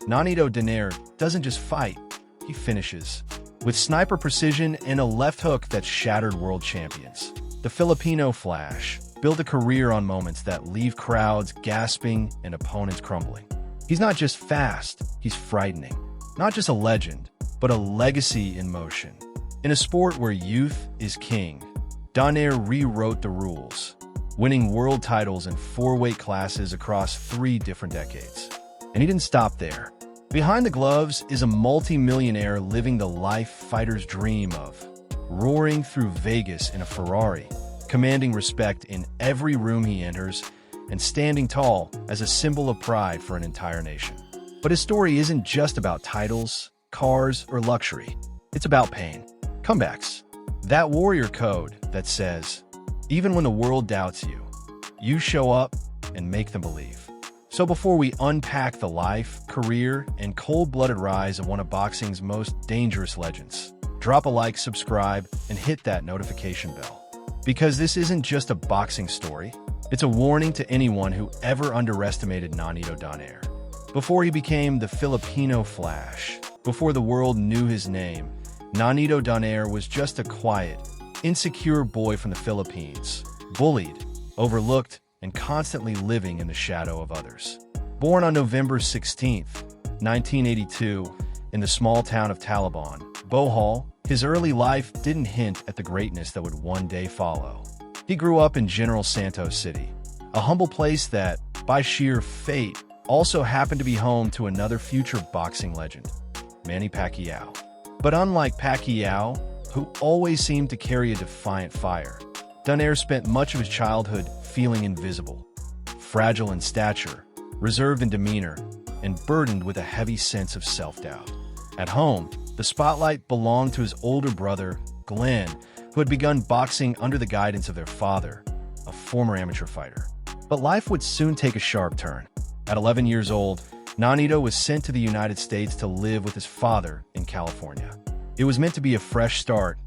Nonito Donaire doesn't just fight, he finishes. With sniper precision and a left hook that shattered world champions. The Filipino Flash built a career on moments that leave crowds gasping and opponents crumbling. He's not just fast, he's frightening. Not just a legend, but a legacy in motion. In a sport where youth is king, Donaire rewrote the rules, winning world titles in 4 weight classes across 3 different decades. And he didn't stop there. Behind the gloves is a multi-millionaire living the life fighters dream of, roaring through Vegas in a Ferrari, commanding respect in every room he enters, and standing tall as a symbol of pride for an entire nation. But his story isn't just about titles, cars, or luxury. It's about pain, comebacks, that warrior code that says, even when the world doubts you, you show up and make them believe. So before we unpack the life, career, and cold-blooded rise of one of boxing's most dangerous legends, drop a like, subscribe, and hit that notification bell. Because this isn't just a boxing story, it's a warning to anyone who ever underestimated Nonito Donaire. Before he became the Filipino Flash, before the world knew his name, Nonito Donaire was just a quiet, insecure boy from the Philippines, bullied, overlooked, and constantly living in the shadow of others. Born on November 16, 1982, in the small town of Talibon, Bohol, his early life didn't hint at the greatness that would one day follow. He grew up in General Santos City, a humble place that, by sheer fate, also happened to be home to another future boxing legend, Manny Pacquiao. But unlike Pacquiao, who always seemed to carry a defiant fire, Donaire spent much of his childhood feeling invisible, fragile in stature, reserved in demeanor, and burdened with a heavy sense of self-doubt. At home, the spotlight belonged to his older brother, Glenn, who had begun boxing under the guidance of their father, a former amateur fighter. But life would soon take a sharp turn. At 11 years old, Nonito was sent to the United States to live with his father in California. It was meant to be a fresh start,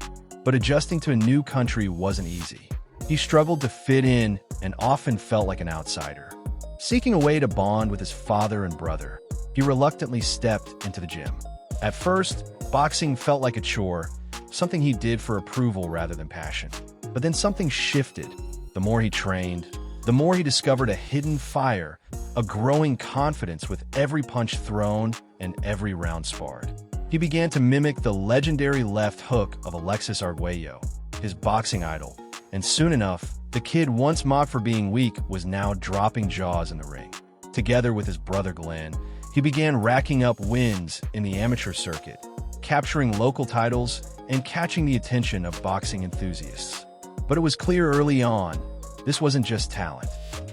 but adjusting to a new country wasn't easy. He struggled to fit in and often felt like an outsider. Seeking a way to bond with his father and brother, he reluctantly stepped into the gym. At first, boxing felt like a chore, something he did for approval rather than passion. But then something shifted. The more he trained, the more he discovered a hidden fire, a growing confidence with every punch thrown and every round sparred. He began to mimic the legendary left hook of Alexis Arguello, his boxing idol, and soon enough, the kid once mocked for being weak was now dropping jaws in the ring. Together with his brother Glenn, he began racking up wins in the amateur circuit, capturing local titles and catching the attention of boxing enthusiasts. But it was clear early on, this wasn't just talent.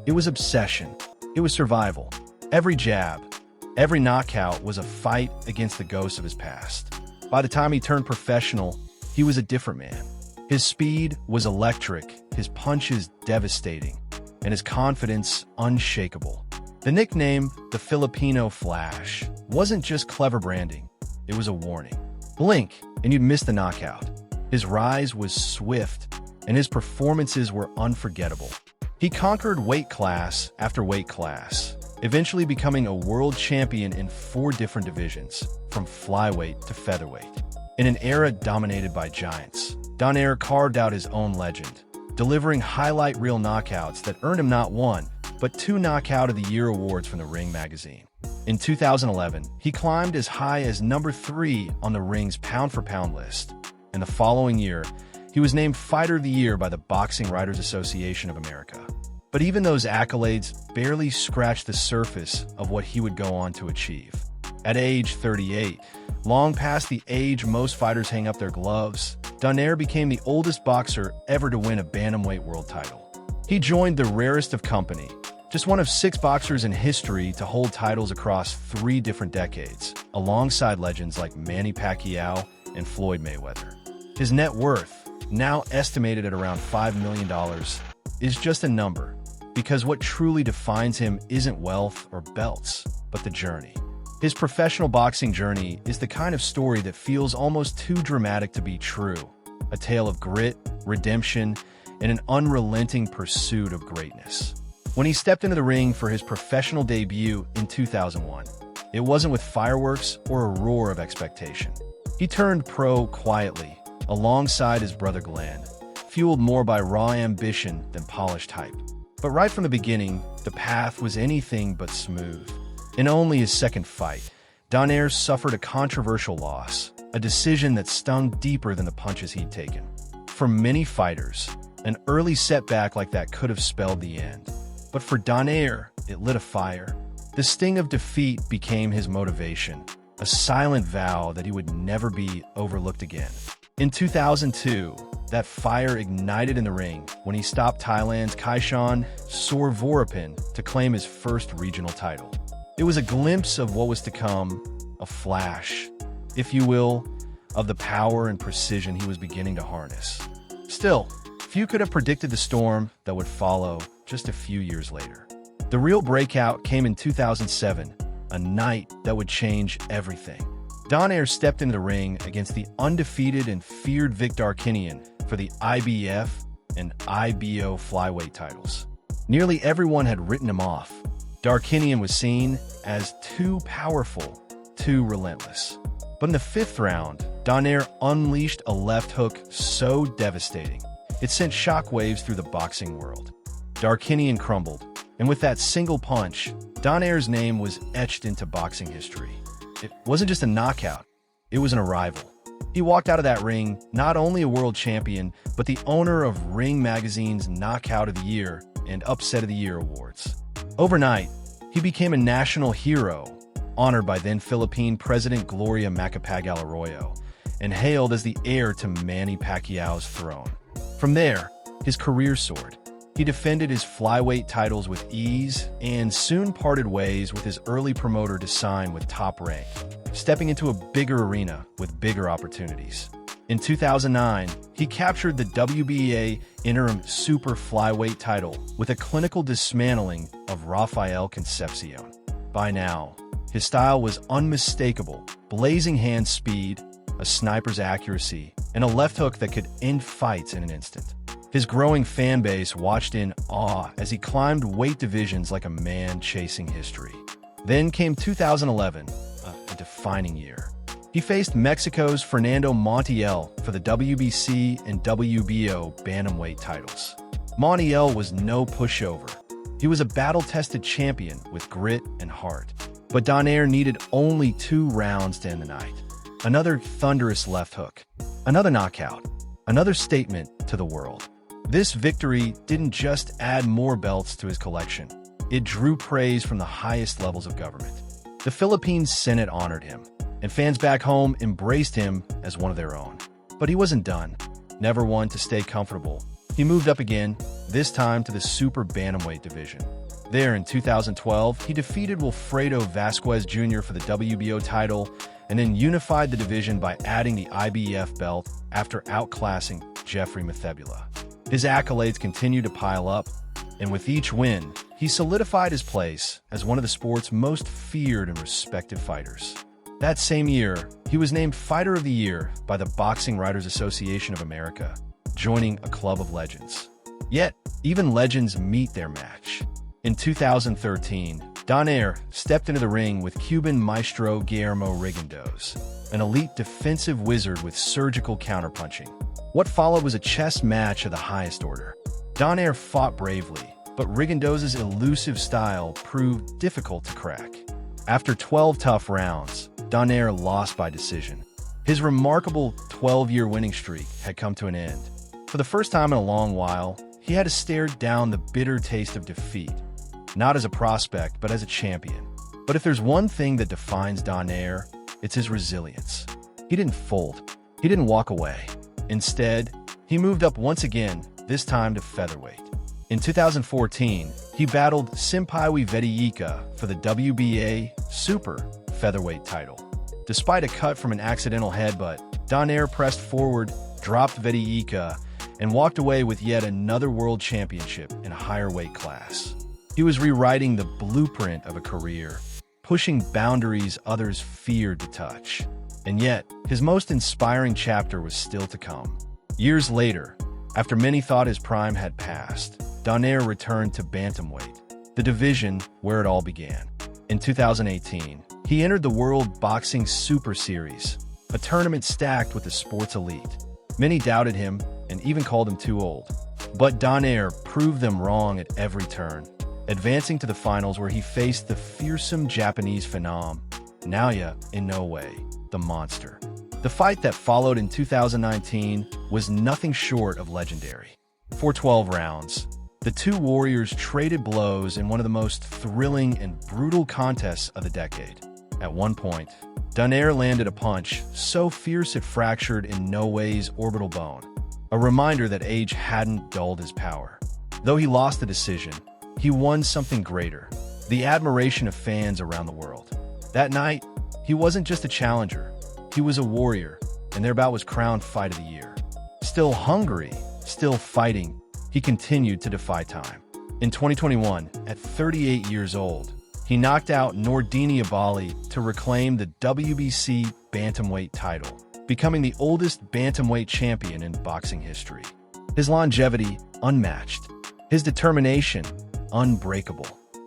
It was obsession. It was survival. Every jab, every knockout was a fight against the ghosts of his past. By the time he turned professional, he was a different man. His speed was electric, his punches devastating, and his confidence unshakable. The nickname, the Filipino Flash, wasn't just clever branding, it was a warning. Blink, and you'd miss the knockout. His rise was swift, and his performances were unforgettable. He conquered weight class after weight class, eventually becoming a world champion in 4 different divisions, from flyweight to featherweight. In an era dominated by giants, Donaire carved out his own legend, delivering highlight reel knockouts that earned him not 1, but 2 Knockout of the Year awards from the Ring magazine. In 2011, he climbed as high as number 3 on the Ring's pound-for-pound list, and the following year, he was named Fighter of the Year by the Boxing Writers Association of America. But even those accolades barely scratched the surface of what he would go on to achieve. At age 38, long past the age most fighters hang up their gloves, Donaire became the oldest boxer ever to win a bantamweight world title. He joined the rarest of company, just one of 6 boxers in history to hold titles across 3 different decades, alongside legends like Manny Pacquiao and Floyd Mayweather. His net worth, now estimated at around $5 million, is just a number, because what truly defines him isn't wealth or belts, but the journey. His professional boxing journey is the kind of story that feels almost too dramatic to be true, a tale of grit, redemption, and an unrelenting pursuit of greatness. When he stepped into the ring for his professional debut in 2001, it wasn't with fireworks or a roar of expectation. He turned pro quietly, alongside his brother Glenn, fueled more by raw ambition than polished hype. But right from the beginning, the path was anything but smooth. In only his second fight, Donaire suffered a controversial loss, a decision that stung deeper than the punches he'd taken. For many fighters, an early setback like that could have spelled the end. But for Donaire, it lit a fire. The sting of defeat became his motivation, a silent vow that he would never be overlooked again. In 2002, that fire ignited in the ring when he stopped Thailand's Kaishan Sorvorapin to claim his first regional title. It was a glimpse of what was to come, a flash, if you will, of the power and precision he was beginning to harness. Still, few could have predicted the storm that would follow just a few years later. The real breakout came in 2007, a night that would change everything. Donaire stepped into the ring against the undefeated and feared Vic Darcinian for the IBF and IBO flyweight titles. Nearly everyone had written him off. Darcinian was seen as too powerful, too relentless. But in the fifth round, Donaire unleashed a left hook so devastating, it sent shockwaves through the boxing world. Darcinian crumbled, and with that single punch, Donaire's name was etched into boxing history. It wasn't just a knockout, it was an arrival. He walked out of that ring not only a world champion, but the owner of Ring Magazine's Knockout of the Year and Upset of the Year awards. Overnight, he became a national hero, honored by then Philippine President Gloria Macapagal Arroyo, and hailed as the heir to Manny Pacquiao's throne. From there, his career soared. He defended his flyweight titles with ease and soon parted ways with his early promoter to sign with Top Rank, stepping into a bigger arena with bigger opportunities. In 2009, he captured the WBA interim super flyweight title with a clinical dismantling of Rafael Concepcion. By now, his style was unmistakable, blazing hand speed, a sniper's accuracy, and a left hook that could end fights in an instant. His growing fan base watched in awe as he climbed weight divisions like a man chasing history. Then came 2011, a defining year. He faced Mexico's Fernando Montiel for the WBC and WBO bantamweight titles. Montiel was no pushover. He was a battle-tested champion with grit and heart. But Donaire needed only 2 rounds to end the night. Another thunderous left hook, another knockout, another statement to the world. This victory didn't just add more belts to his collection. It drew praise from the highest levels of government. The Philippines Senate honored him, and fans back home embraced him as one of their own. But he wasn't done. Never one to stay comfortable. He moved up again, this time to the super bantamweight division. There in 2012, he defeated Wilfredo Vasquez Jr. for the WBO title and then unified the division by adding the IBF belt after outclassing Jeffrey Mathebula. His accolades continued to pile up, and with each win, he solidified his place as one of the sport's most feared and respected fighters. That same year, he was named Fighter of the Year by the Boxing Writers Association of America, joining a club of legends. Yet, even legends meet their match. In 2013, Donaire stepped into the ring with Cuban maestro Guillermo Rigondeaux, an elite defensive wizard with surgical counterpunching. What followed was a chess match of the highest order. Donaire fought bravely, but Rigondeaux's elusive style proved difficult to crack. After 12 tough rounds, Donaire lost by decision. His remarkable 12-year winning streak had come to an end. For the first time in a long while, he had to stare down the bitter taste of defeat, not as a prospect, but as a champion. But if there's one thing that defines Donaire, it's his resilience. He didn't fold. He didn't walk away. Instead, he moved up once again, this time to featherweight. In 2014, he battled Simphiwe Vediika for the WBA Super Featherweight title. Despite a cut from an accidental headbutt, Donaire pressed forward, dropped Vediika, and walked away with yet another world championship in a higher weight class. He was rewriting the blueprint of a career, pushing boundaries others feared to touch. And yet, his most inspiring chapter was still to come. Years later, after many thought his prime had passed, Donaire returned to bantamweight, the division where it all began. In 2018, He entered the World Boxing Super Series, a tournament stacked with the sport's elite. Many doubted him and even called him too old. But Donaire proved them wrong at every turn, advancing to the finals where he faced the fearsome Japanese phenom, Naoya Inoue, the monster. The fight that followed in 2019 was nothing short of legendary. For 12 rounds, the two warriors traded blows in one of the most thrilling and brutal contests of the decade. At one point, Donaire landed a punch so fierce it fractured Inoue's orbital bone, a reminder that age hadn't dulled his power. Though he lost the decision, he won something greater, the admiration of fans around the world. That night, he wasn't just a challenger, he was a warrior, and their bout was crowned Fight of the Year. Still hungry, still fighting, he continued to defy time. In 2021, at 38 years old, he knocked out Nordini Bali to reclaim the WBC bantamweight title, becoming the oldest bantamweight champion in boxing history. His longevity, unmatched. His determination, unbreakable.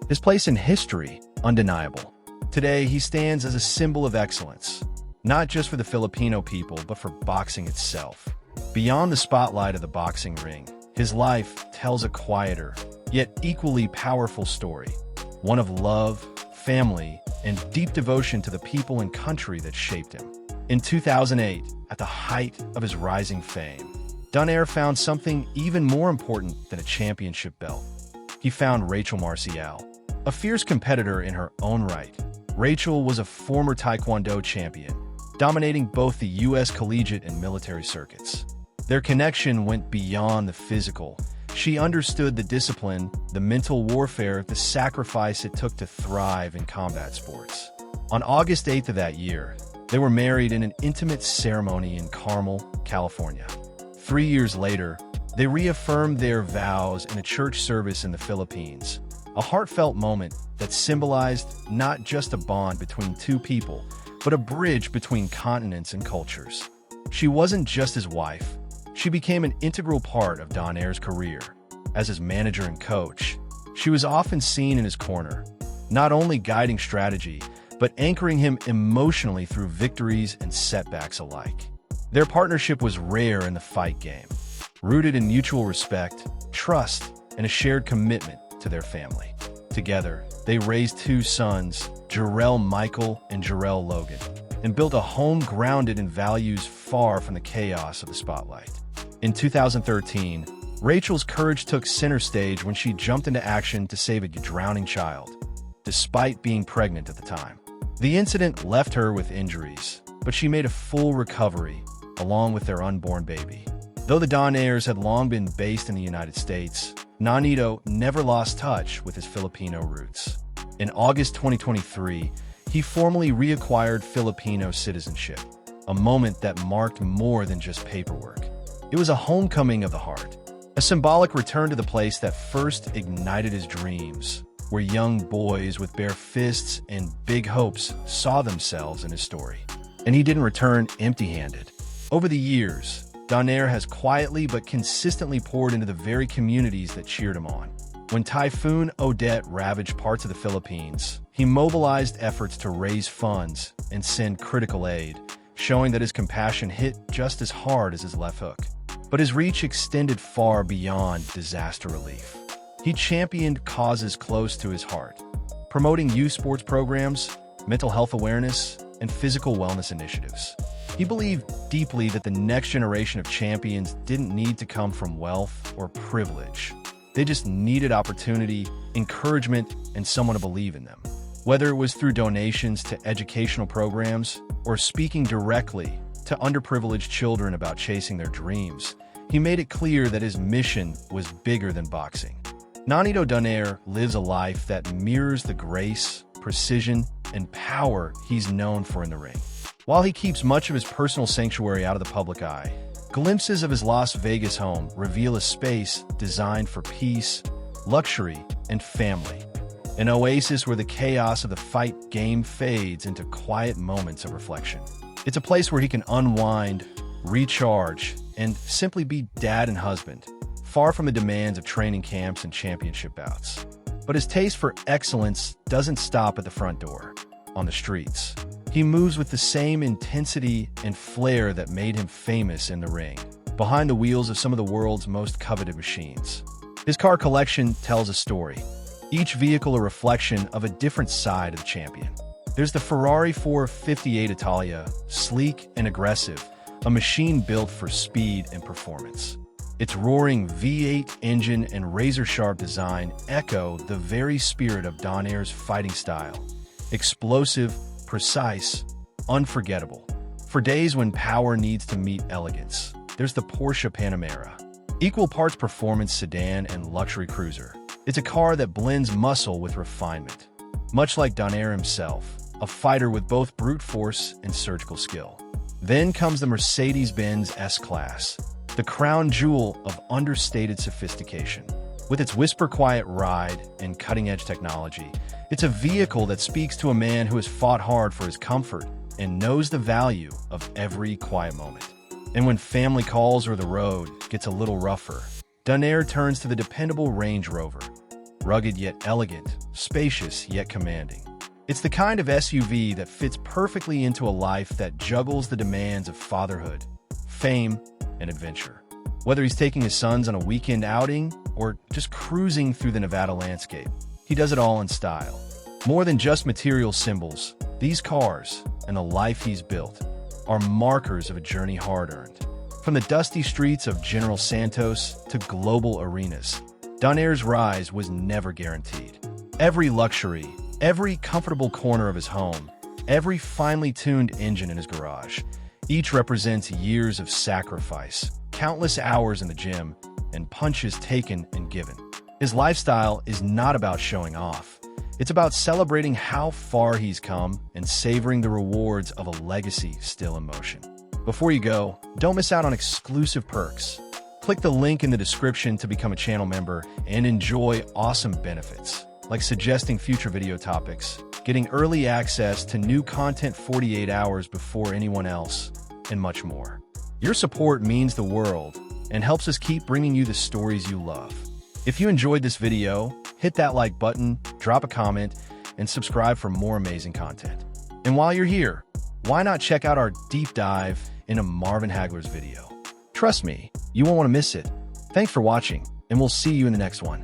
His place in history, undeniable. Today, he stands as a symbol of excellence, not just for the Filipino people, but for boxing itself. Beyond the spotlight of the boxing ring, his life tells a quieter, yet equally powerful story. One of love, family, and deep devotion to the people and country that shaped him. In 2008, at the height of his rising fame, Donaire found something even more important than a championship belt. He found Rachel Marcial, a fierce competitor in her own right. Rachel was a former Taekwondo champion, dominating both the U.S. collegiate and military circuits. Their connection went beyond the physical. She understood the discipline, the mental warfare, the sacrifice it took to thrive in combat sports. On August 8th of that year, they were married in an intimate ceremony in Carmel, California. 3 years later, they reaffirmed their vows in a church service in the Philippines, a heartfelt moment that symbolized not just a bond between two people, but a bridge between continents and cultures. She wasn't just his wife. She became an integral part of Donaire's career. As his manager and coach, she was often seen in his corner, not only guiding strategy, but anchoring him emotionally through victories and setbacks alike. Their partnership was rare in the fight game, rooted in mutual respect, trust, and a shared commitment to their family. Together, they raised two sons, Jarrell Michael and Jarrell Logan, and built a home grounded in values far from the chaos of the spotlight. In 2013, Rachel's courage took center stage when she jumped into action to save a drowning child, despite being pregnant at the time. The incident left her with injuries, but she made a full recovery, along with their unborn baby. Though the Donaires had long been based in the United States, Nonito never lost touch with his Filipino roots. In August 2023, he formally reacquired Filipino citizenship, a moment that marked more than just paperwork. It was a homecoming of the heart, a symbolic return to the place that first ignited his dreams, where young boys with bare fists and big hopes saw themselves in his story. And he didn't return empty-handed. Over the years, Donaire has quietly but consistently poured into the very communities that cheered him on. When Typhoon Odette ravaged parts of the Philippines, he mobilized efforts to raise funds and send critical aid, showing that his compassion hit just as hard as his left hook. But his reach extended far beyond disaster relief. He championed causes close to his heart, promoting youth sports programs, mental health awareness, and physical wellness initiatives. He believed deeply that the next generation of champions didn't need to come from wealth or privilege. They just needed opportunity, encouragement, and someone to believe in them. Whether it was through donations to educational programs or speaking directly to underprivileged children about chasing their dreams, he made it clear that his mission was bigger than boxing. Nonito Donaire lives a life that mirrors the grace, precision, and power he's known for in the ring. While he keeps much of his personal sanctuary out of the public eye, glimpses of his Las Vegas home reveal a space designed for peace, luxury, and family. An oasis where the chaos of the fight game fades into quiet moments of reflection. It's a place where he can unwind, recharge, and simply be dad and husband, far from the demands of training camps and championship bouts. But his taste for excellence doesn't stop at the front door. on the streets. He moves with the same intensity and flair that made him famous in the ring, behind the wheels of some of the world's most coveted machines. His car collection tells a story, each vehicle a reflection of a different side of the champion. There's the Ferrari 458 Italia, sleek and aggressive, a machine built for speed and performance. Its roaring V8 engine and razor-sharp design echo the very spirit of Donaire's fighting style. Explosive, precise, unforgettable. For days when power needs to meet elegance, there's the Porsche Panamera. Equal parts performance sedan and luxury cruiser. It's a car that blends muscle with refinement. Much like Donaire himself, a fighter with both brute force and surgical skill. Then comes the Mercedes-Benz S-Class, the crown jewel of understated sophistication. With its whisper-quiet ride and cutting-edge technology, it's a vehicle that speaks to a man who has fought hard for his comfort and knows the value of every quiet moment. And when family calls or the road gets a little rougher, Donaire turns to the dependable Range Rover. Rugged yet elegant, spacious yet commanding. It's the kind of SUV that fits perfectly into a life that juggles the demands of fatherhood, fame, and adventure. Whether he's taking his sons on a weekend outing or just cruising through the Nevada landscape, he does it all in style. More than just material symbols, these cars, and the life he's built, are markers of a journey hard-earned. From the dusty streets of General Santos to global arenas, Donaire's rise was never guaranteed. Every luxury, every comfortable corner of his home, every finely tuned engine in his garage, each represents years of sacrifice, countless hours in the gym, and punches taken and given. His lifestyle is not about showing off. It's about celebrating how far he's come and savoring the rewards of a legacy still in motion. Before you go, don't miss out on exclusive perks. Click the link in the description to become a channel member and enjoy awesome benefits, like suggesting future video topics, getting early access to new content 48 hours before anyone else, and much more. Your support means the world and helps us keep bringing you the stories you love. If you enjoyed this video, hit that like button, drop a comment, and subscribe for more amazing content. And while you're here, why not check out our deep dive into Marvin Hagler's video? Trust me, you won't want to miss it. Thanks for watching, and we'll see you in the next one.